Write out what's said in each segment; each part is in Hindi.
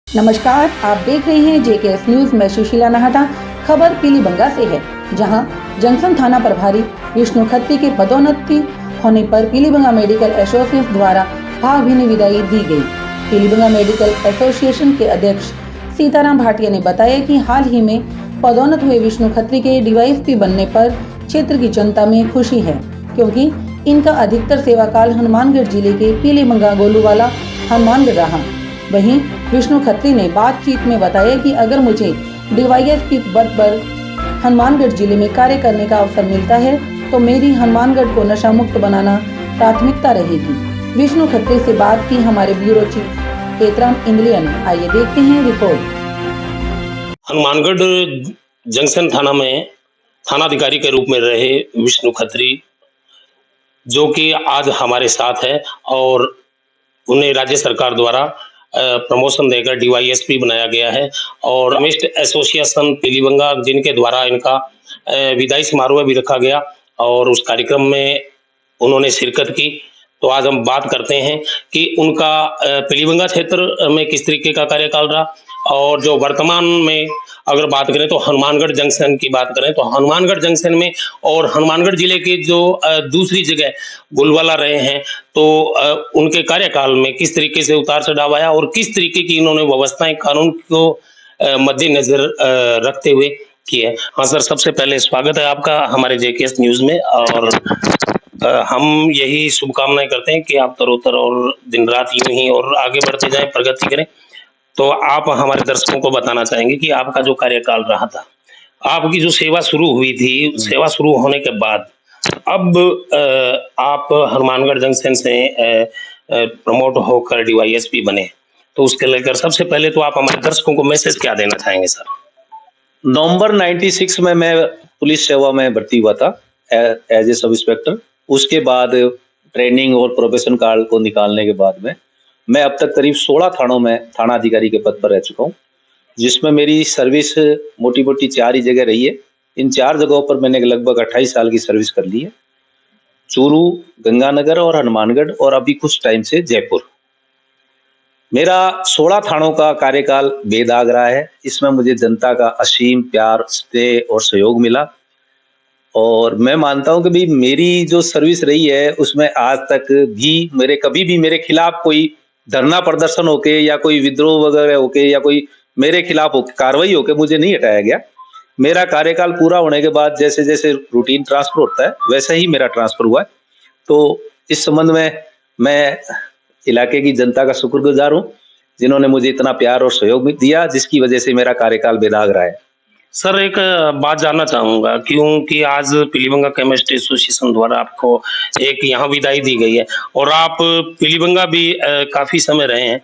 नमस्कार, आप देख रहे हैं जेकेएस न्यूज में सुशीला नाहटा। खबर पीलीबंगा से है, जहां जंक्शन थाना प्रभारी विष्णु खत्री के पदोन्नति होने पर पीलीबंगा मेडिकल एसोसिएशन द्वारा भावभीनी विदाई दी गई। पीलीबंगा मेडिकल एसोसिएशन के अध्यक्ष सीताराम भाटिया ने बताया कि हाल ही में पदोन्नत हुए विष्णु खत्री के डीवाईएसपी बनने पर क्षेत्र की जनता में खुशी है, क्योंकि इनका अधिकतर सेवाकाल हनुमानगढ़ जिले के पीलीबंगा गोलूवाला हनुमानगढ़ रहा। वहीं विष्णु खत्री ने बातचीत में बताया कि अगर मुझे डीवाईएसपी पद पर हनुमानगढ़ जिले में कार्य करने का अवसर मिलता है तो मेरी हनुमानगढ़ को नशा मुक्त बनाना प्राथमिकता रहेगी। विष्णु खत्री से बात की हमारे ब्यूरो चीफ पेतराम इंद्रियन। आइए देखते हैं रिपोर्ट। हनुमानगढ़ जंक्शन थाना में थानाधिकारी के रूप में रहे विष्णु खत्री, जो कि आज हमारे साथ है और उन्हें राज्य सरकार द्वारा प्रमोशन देकर डीवाईएसपी बनाया गया है और कम्युनिस्ट एसोसिएशन पीलीबंगा जिनके द्वारा इनका विदाई समारोह भी रखा गया और उस कार्यक्रम में उन्होंने शिरकत की। तो आज हम बात करते हैं कि उनका पीलीबंगा क्षेत्र में किस तरीके का कार्यकाल रहा और जो वर्तमान में अगर बात करें तो हनुमानगढ़ जंक्शन की बात करें तो हनुमानगढ़ जंक्शन में और हनुमानगढ़ जिले के जो दूसरी जगह गुलवाला रहे हैं, तो उनके कार्यकाल में किस तरीके से उतार चढ़ाव आया और किस तरीके की इन्होंने व्यवस्थाएं कानून को मद्देनजर रखते हुए की है। हाँ सर, सबसे पहले स्वागत है आपका हमारे जेकेएस न्यूज में और हम यही शुभकामनाएं करते हैं कि आप तरोतर और दिन रात यूं ही और आगे बढ़ते जाएं, प्रगति करें। तो आप हमारे दर्शकों को बताना चाहेंगे कि आपका जो कार्यकाल रहा था, आपकी जो सेवा शुरू हुई थी, सेवा शुरू होने के बाद अब आप हनुमानगढ़ जंक्शन से प्रमोट होकर डीवाईएसपी बने, तो उसके लेकर सबसे पहले तो आप हमारे दर्शकों को मैसेज क्या देना चाहेंगे सर? नवंबर 96 में मैं पुलिस सेवा में भर्ती हुआ था एज ए सब इंस्पेक्टर। उसके बाद ट्रेनिंग और प्रोबेशन कार्ड को निकालने के बाद में मैं अब तक करीब 16 थानों में थाना अधिकारी के पद पर रह चुका हूँ, जिसमें मेरी सर्विस मोटी मोटी 4 ही जगह रही है। इन 4 जगहों पर मैंने लगभग 28 साल की सर्विस कर ली है। चूरू, गंगानगर और हनुमानगढ़ और अभी कुछ टाइम से जयपुर। मेरा 16 थानों का कार्यकाल बेदाग रहा है। इसमें मुझे जनता का असीम प्यार, स्नेह और सहयोग मिला और मैं मानता हूं कि भाई मेरी जो सर्विस रही है उसमें आज तक भी कभी भी मेरे खिलाफ कोई धरना प्रदर्शन होके या कोई विद्रोह वगैरह होके या कोई मेरे खिलाफ कार्रवाई होके मुझे नहीं हटाया गया। मेरा कार्यकाल पूरा होने के बाद जैसे जैसे रूटीन ट्रांसफर होता है वैसे ही मेरा ट्रांसफर हुआ है। तो इस संबंध में मैं इलाके की जनता का शुक्रगुजार हूँ, जिन्होंने मुझे इतना प्यार और सहयोग दिया, जिसकी वजह से मेरा कार्यकाल बेदाग रहा है। सर, एक बात जानना चाहूंगा, क्योंकि आज पीलीबंगा केमिस्ट एसोसिएशन द्वारा आपको एक यहाँ विदाई दी गई है और आप पीलीबंगा भी काफी समय रहे हैं,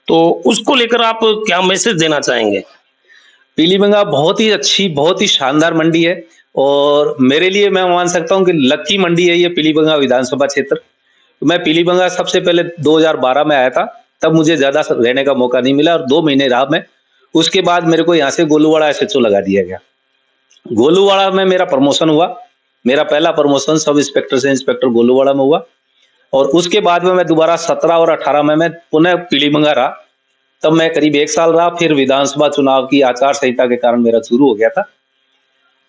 तो उसको लेकर आप क्या मैसेज देना चाहेंगे? पीलीबंगा बहुत ही अच्छी, बहुत ही शानदार मंडी है और मेरे लिए मैं मान सकता हूँ कि लकी मंडी है ये पीलीबंगा विधानसभा क्षेत्र। मैं पीलीबंगा सबसे पहले 2012 में आया था, तब मुझे ज्यादा रहने का मौका नहीं मिला और 2 महीने रहा मैं। उसके बाद मेरे को यहाँ से गोलूवाड़ा एसएचओ लगा दिया गया। गोलूवाड़ा में मेरा प्रमोशन हुआ। मेरा पहला प्रमोशन सब इंस्पेक्टर से इंस्पेक्टर गोलूवाड़ा में हुआ और उसके बाद में मैं दोबारा 17 और 18 में मैं पुनः पीलीबंगा रहा। तब मैं करीब 1 साल रहा। फिर विधानसभा चुनाव की आचार संहिता के कारण मेरा शुरू हो गया था।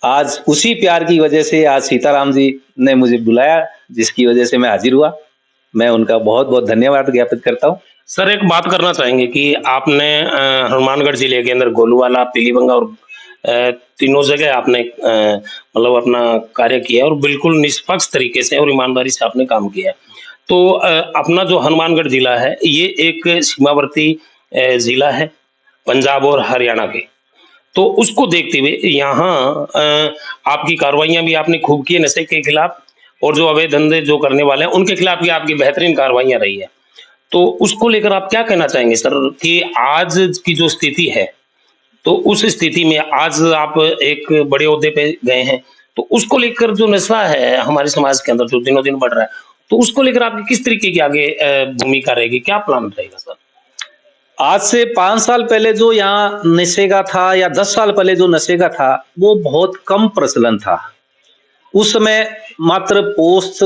आज उसी प्यार की वजह से आज सीताराम जी ने मुझे बुलाया, जिसकी वजह से मैं हाजिर हुआ। मैं उनका बहुत बहुत धन्यवाद ज्ञापित करता हूँ। सर, एक बात करना चाहेंगे कि आपने हनुमानगढ़ जिले के अंदर गोलूवाला, पीलीबंगा और तीनों जगह आपने मतलब अपना कार्य किया और बिल्कुल निष्पक्ष तरीके से और ईमानदारी से आपने काम किया। तो अपना जो हनुमानगढ़ जिला है ये एक सीमावर्ती जिला है पंजाब और हरियाणा के, तो उसको देखते हुए यहाँ आपकी कार्रवाइयां भी आपने खूब की है नशे के खिलाफ और जो अवैध धंधे जो करने वाले हैं उनके खिलाफ भी आपकी बेहतरीन कार्रवाइयां रही है। तो उसको लेकर आप क्या कहना चाहेंगे सर कि आज की जो स्थिति है, तो उस स्थिति में आज आप एक बड़े ओहदे पे गए हैं, तो उसको लेकर जो नशा है हमारे समाज के अंदर जो दिनों दिन बढ़ रहा है, तो उसको लेकर आपकी किस तरीके की आगे भूमिका रहेगी, क्या प्लान रहेगा सर? आज से 5 साल पहले जो यहाँ नशे का था या 10 साल पहले जो नशे का था वो बहुत कम प्रचलन था। उस समय मात्र पोस्त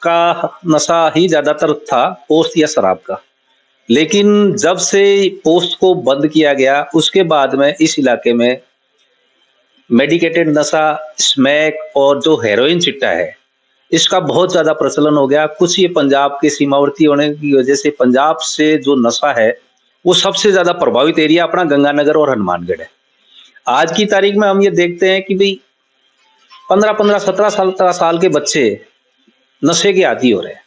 का नशा ही ज्यादातर था, पोस्त या शराब का। लेकिन जब से पोस्ट को बंद किया गया उसके बाद में इस इलाके में मेडिकेटेड नशा, स्मैक और जो हेरोइन चिट्टा है, इसका बहुत ज्यादा प्रचलन हो गया। कुछ ये पंजाब के सीमावर्ती होने की वजह से पंजाब से जो नशा है वो सबसे ज्यादा प्रभावित एरिया अपना गंगानगर और हनुमानगढ़ है। आज की तारीख में हम ये देखते हैं कि भाई 15-15, 17 साल के बच्चे नशे के आदी हो रहे हैं।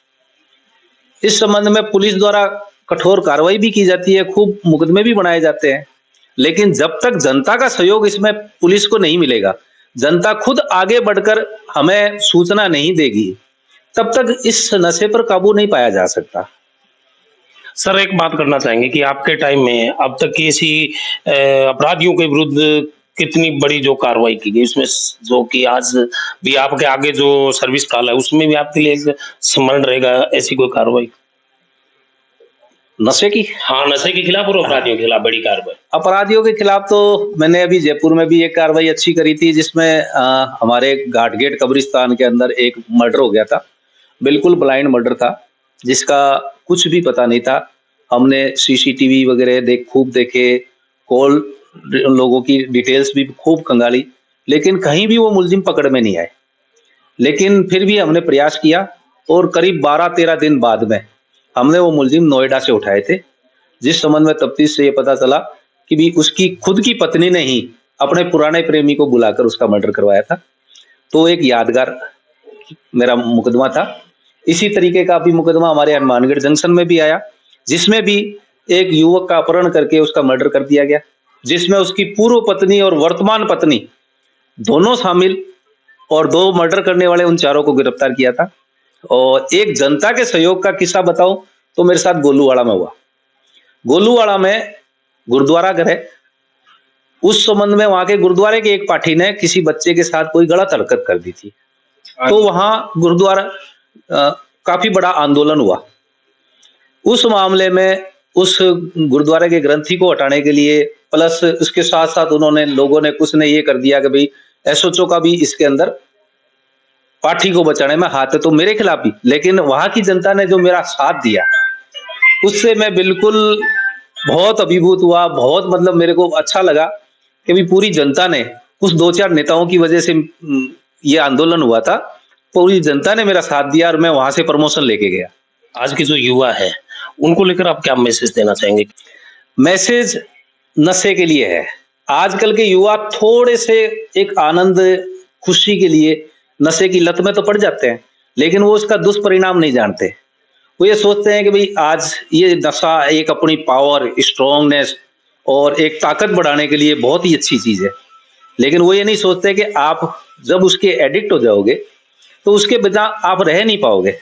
इस संबंध में पुलिस द्वारा कठोर कार्रवाई भी की जाती है, खूब मुकदमे भी बनाए जाते हैं, लेकिन जब तक जनता का सहयोग इसमें पुलिस को नहीं मिलेगा, जनता खुद आगे बढ़कर हमें सूचना नहीं देगी, तब तक इस नशे पर काबू नहीं पाया जा सकता। सर एक बात करना चाहेंगे कि आपके टाइम में अब तक की ऐसी अपराधियों के विरुद्ध कितनी बड़ी जो कार्रवाई की गई, उसमें जो कि आज भी आपके आगे जो सर्विस काल है उसमें भी आपके लिए एक स्मरण रहेगा ऐसी कोई कार्रवाई? नशे की, हाँ, नशे के खिलाफ और अपराधियों के खिलाफ बड़ी कार्रवाई। अपराधियों के खिलाफ तो मैंने अभी जयपुर में भी एक कार्रवाई अच्छी करी थी, जिसमें हमारे घाटगेट कब्रिस्तान के अंदर एक मर्डर हो गया था। बिल्कुल ब्लाइंड मर्डर था, जिसका कुछ भी पता नहीं था। हमने सीसीटीवी वगैरह खूब देखे, कॉल लोगों की डिटेल्स भी खूब खंगाली, लेकिन कहीं भी वो मुलजिम पकड़ में नहीं आए। लेकिन फिर भी हमने प्रयास किया और करीब 12-13 दिन बाद में हमने वो मुलजिम नोएडा से उठाए थे, जिस संबंध में तफ्तीश से ये पता चला कि भी उसकी खुद की पत्नी ने ही अपने पुराने प्रेमी को बुलाकर उसका मर्डर करवाया था। तो एक यादगार मेरा मुकदमा था। इसी तरीके का भी मुकदमा हमारे हनुमानगढ़ जंक्शन में भी आया, जिसमें भी एक युवक का अपहरण करके उसका मर्डर कर दिया गया, जिसमें उसकी पूर्व पत्नी और वर्तमान पत्नी दोनों शामिल और 2 मर्डर करने वाले उन चारों को गिरफ्तार किया था। और एक जनता के सहयोग का किस्सा बताऊं तो मेरे साथ गोलूवाड़ा में हुआ। गोलूवाड़ा में गुरुद्वारा घर है, उस संबंध में वहां के गुरुद्वारे के एक पाठी ने किसी बच्चे के साथ कोई गलत हरकत कर दी थी, तो वहां गुरुद्वारा काफी बड़ा आंदोलन हुआ। उस मामले में उस गुरुद्वारे के ग्रंथी को हटाने के लिए प्लस उसके साथ साथ लोगों ने कुछ ने ये कर दिया कि भाई एसओचओ का भी इसके अंदर पाठी को बचाने में हाथ है, तो मेरे खिलाफ भी। लेकिन वहां की जनता ने जो मेरा साथ दिया उससे मैं बिल्कुल बहुत अभिभूत हुआ। बहुत मतलब मेरे को अच्छा लगा कि भी पूरी जनता ने, कुछ 2-4 नेताओं की वजह से ये आंदोलन हुआ था, पूरी जनता ने मेरा साथ दिया और मैं वहां से प्रमोशन लेके गया। आज के जो युवा है उनको लेकर आप क्या मैसेज देना चाहेंगे? मैसेज नशे के लिए है। आजकल के युवा थोड़े से एक आनंद खुशी के लिए नशे की लत में तो पड़ जाते हैं, लेकिन वो उसका दुष्परिणाम नहीं जानते। वो ये सोचते हैं कि भाई आज ये नशा एक अपनी पावर, स्ट्रांगनेस और एक ताकत बढ़ाने के लिए बहुत ही अच्छी चीज है, लेकिन वो ये नहीं सोचते कि आप जब उसके एडिक्ट हो जाओगे तो उसके बिना आप रह नहीं पाओगे,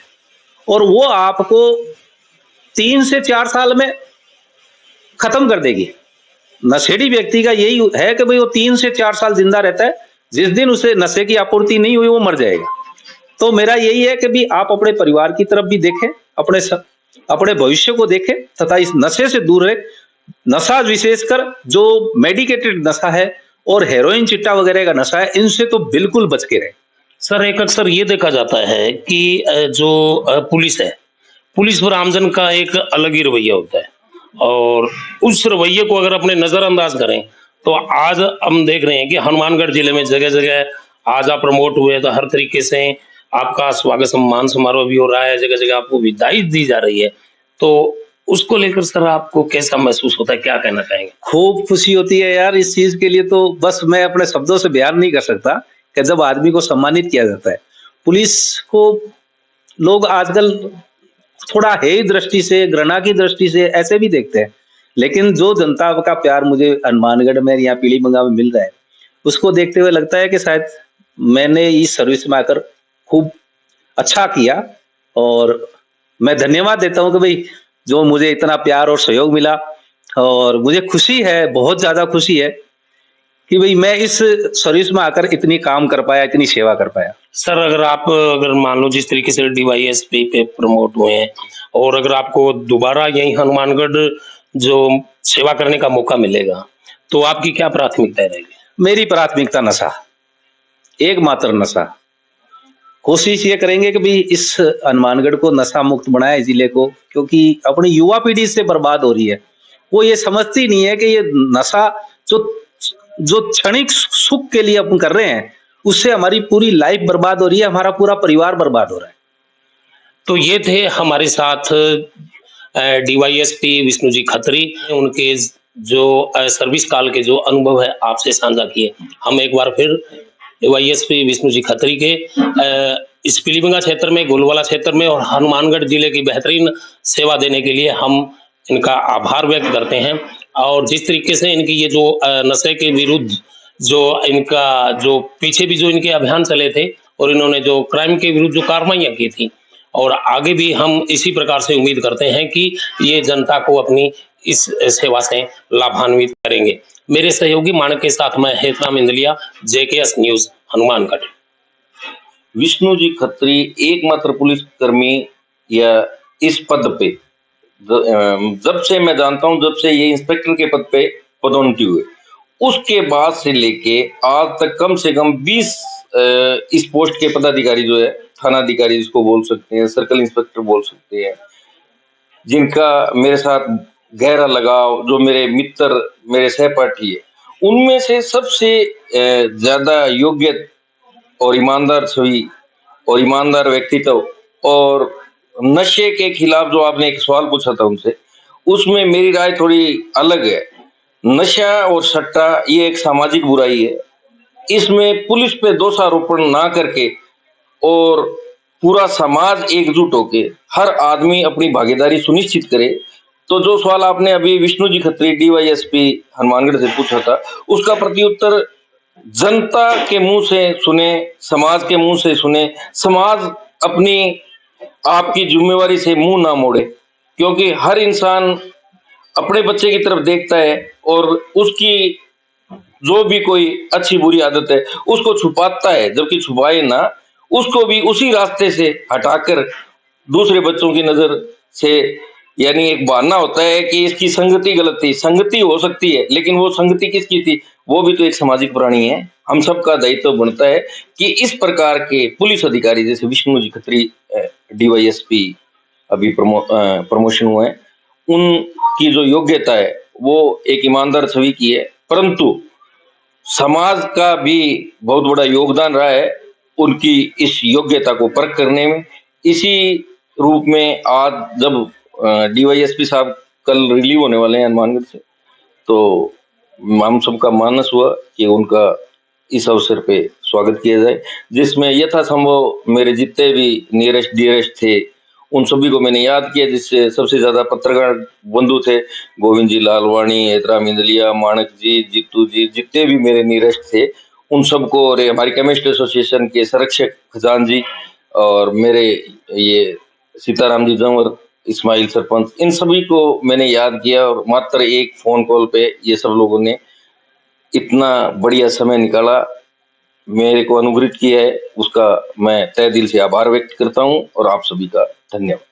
और वो आपको 3 से 4 साल में खत्म कर देगी। नशेड़ी व्यक्ति का यही है कि भाई वो 3 से 4 साल जिंदा रहता है, जिस दिन उसे नशे की आपूर्ति नहीं हुई वो मर जाएगा। तो मेरा यही है कि भी आप अपने परिवार की तरफ भी देखें, अपने भविष्य को देखें तथा इस नशे से दूर रहे। नशा विशेषकर जो मेडिकेटेड नशा है और हेरोइन चिट्टा वगैरह का नशा है, इनसे तो बिल्कुल बच के रहे। सर एक अक्सर ये देखा जाता है कि जो पुलिस है, पुलिस पर आमजन का एक अलग ही रवैया होता है, और उस रवैये को अगर अपने नजरअंदाज करें तो आज हम देख रहे हैं कि हनुमानगढ़ जिले में जगह जगह आज आप प्रमोट हुए तो हर तरीके से आपका स्वागत सम्मान समारोह भी हो रहा है, जगह जगह आपको विदाई दी जा रही है, तो उसको लेकर सर आपको कैसा महसूस होता है, क्या कहना चाहेंगे? खूब खुशी होती है यार इस चीज के लिए, तो बस मैं अपने शब्दों से बयान नहीं कर सकता कि जब आदमी को सम्मानित किया जाता है। पुलिस को लोग आजकल थोड़ा हेय दृष्टि से, घृणा की दृष्टि से ऐसे भी देखते हैं, लेकिन जो जनता का प्यार मुझे हनुमानगढ़ में या पीलीबंगा में मिल रहा है, उसको देखते हुए लगता है कि शायद मैंने इस सर्विस में आकर खूब अच्छा किया। और मैं धन्यवाद देता हूं कि भाई जो मुझे इतना प्यार और सहयोग मिला, और मुझे खुशी है, बहुत ज्यादा खुशी है कि भाई मैं इस सर्विस में आकर इतनी काम कर पाया, इतनी सेवा कर पाया। सर अगर मान लो जिस तरीके से डीवाईएसपी पे प्रमोट हुए हैं और अगर आपको दोबारा यही हनुमानगढ़ जो सेवा करने का मौका मिलेगा, तो आपकी क्या प्राथमिकता रहेगी? मेरी प्राथमिकता नशा, एकमात्र नशा, कोशिश ये करेंगे कि भी इस हनुमानगढ़ को नशा मुक्त बनाए जिले को, क्योंकि अपनी युवा पीढ़ी से बर्बाद हो रही है। वो ये समझती नहीं है कि ये नशा जो जो क्षणिक सुख के लिए अपन कर रहे हैं, उससे हमारी पूरी लाइफ बर्बाद हो रही है, हमारा पूरा परिवार बर्बाद हो रहा है। तो ये थे हमारे साथ डीवाईएसपी विष्णु जी खत्री, उनके जो सर्विस काल के जो अनुभव है आपसे साझा किए। हम एक बार फिर डीवाईएसपी विष्णु जी खत्री के इस पीलीभींगा क्षेत्र में, गोलवाला क्षेत्र में और हनुमानगढ़ जिले की बेहतरीन सेवा देने के लिए हम इनका आभार व्यक्त करते हैं। और जिस तरीके से इनकी ये जो नशे के विरुद्ध जो इनका जो पीछे भी जो इनके अभियान चले थे और इन्होंने जो क्राइम के विरुद्ध जो कार्रवाइयां की थी, और आगे भी हम इसी प्रकार से उम्मीद करते हैं कि ये जनता को अपनी इस सेवा से लाभान्वित करेंगे। मेरे सहयोगी मानक के साथ मैं हेतराम इंदलिया, JKS न्यूज, हनुमानगढ़। विष्णु जी खत्री एकमात्र पुलिसकर्मी या इस पद पे जब से मैं जानता हूं, जब से ये इंस्पेक्टर के पद पे पदोन्नति हुए, उसके बाद से लेके आज तक कम से कम 20 इस पोस्ट के पदाधिकारी जो है, थानाधिकारी जिसको बोल सकते हैं, सर्कल इंस्पेक्टर बोल सकते हैं, जिनका मेरे साथ गहरा लगाव, जो मेरे मित्र, मेरे सहपाठी है, उनमें से सबसे ज्यादा योग्य और ईमानदार छवि और ईमानदार व्यक्तित्व और नशे के खिलाफ जो आपने एक सवाल पूछा था उनसे, उसमें मेरी राय थोड़ी अलग है। नशा और सट्टा ये एक सामाजिक बुराई है, इसमें पुलिस पे दोषारोपण ना करके और पूरा समाज एकजुट होके हर आदमी अपनी भागीदारी सुनिश्चित करे। तो जो सवाल आपने अभी विष्णु जी खत्री डीवाईएसपी हनुमानगढ़ से पूछा था, उसका प्रत्युत्तर जनता के मुंह से सुने, समाज के मुंह से सुने, समाज अपनी आपकी जिम्मेवारी से मुंह ना मोड़े, क्योंकि हर इंसान अपने बच्चे की तरफ देखता है और उसकी जो भी कोई अच्छी बुरी आदत है उसको छुपाता है, जबकि छुपाए ना, उसको भी उसी रास्ते से हटाकर दूसरे बच्चों की नजर से, यानी एक बहाना होता है कि इसकी संगति गलत थी। संगति हो सकती है, लेकिन वो संगति किसकी थी, वो भी तो एक सामाजिक प्राणी है। हम सबका दायित्व बनता है कि इस प्रकार के पुलिस अधिकारी जैसे विष्णु जी खत्री डीवाईएसपी अभी प्रमोशन हुए हैं, उनकी जो योग्यता है वो एक ईमानदार छवि की है, परंतु समाज का भी बहुत बड़ा योगदान रहा है उनकी इस योग्यता को परख करने में। इसी रूप में आज जब डीवाईएसपी साहब कल रिलीव होने वाले हैं हनुमानगढ़ से, तो हम सबका मानस हुआ कि उनका इस अवसर पे स्वागत किया जाए, जिसमें यथासंभव मेरे जितने भी नियरेस्ट डियरेस्ट थे उन सभी को मैंने याद किया, जिससे सबसे ज्यादा पत्रकार बंधु थे, गोविंद जी लालवाणी, हेतराम इंदलिया, माणक जी, जीतू जी, जितने भी मेरे नियरेस्ट थे उन सबको, और हमारी केमिस्ट एसोसिएशन के संरक्षक खजान जी और मेरे ये सीताराम जी जंवर, इस्माइल सरपंच, इन सभी को मैंने याद किया और मात्र एक फोन कॉल पे ये सब लोगों ने इतना बढ़िया समय निकाला, मेरे को अनुग्रहित किया है, उसका मैं तहे दिल से आभार व्यक्त करता हूं और आप सभी का धन्यवाद।